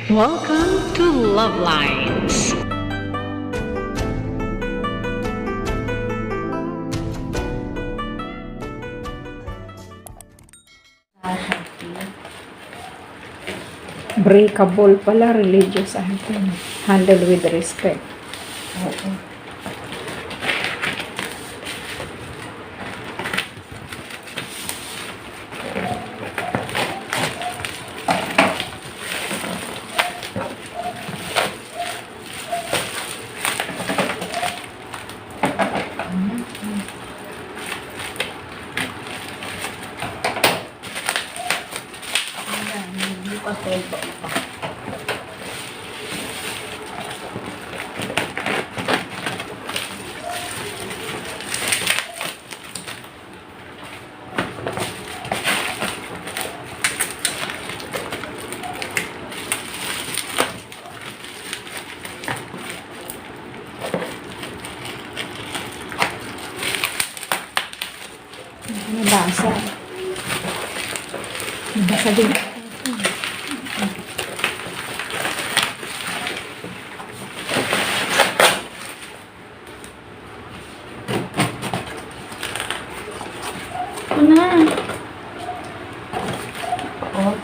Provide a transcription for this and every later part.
Welcome to Love Lines. Breakable pala, religious item. Handle with respect. Oo. Hindi pa solve pa. Nabasa. Nabasa din. Ito na. Oh.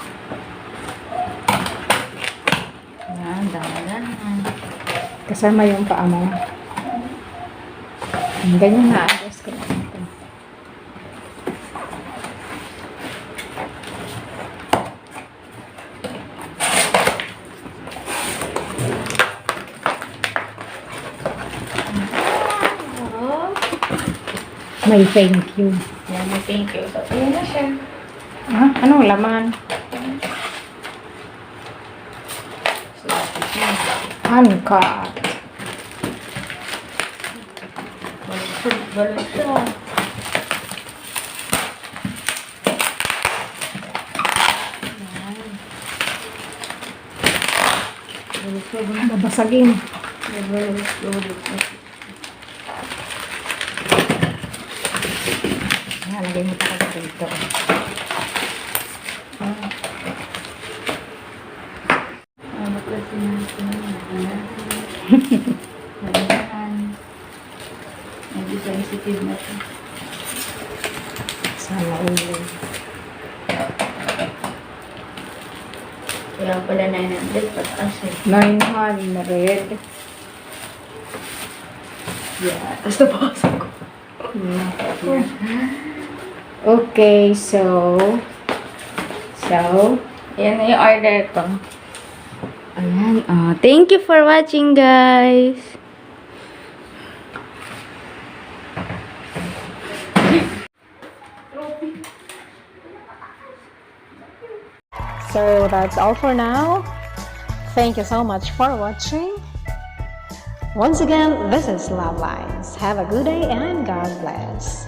Yan, dalan na. Kasama yung paa mo. Ganyan na. Adjust ko na ito. Oh. May thank you. Yan, thank you. So, ayan na siya. Ah, anong laman? So, Uncut. balot siya. Babasagin. Yan, lagay mo talaga dito. Ano kasi natin? Medyo sensitive na siya. Sana ulo. Kaya pala 900 pataas eh. 900. Yeah, tapos nabasa ko. Okay, so, Yan na yung order ko. Ayan. Thank you for watching, guys. so that's all for now. Thank you so much for watching. Once again, this is Love Lines. Have a good day and God bless.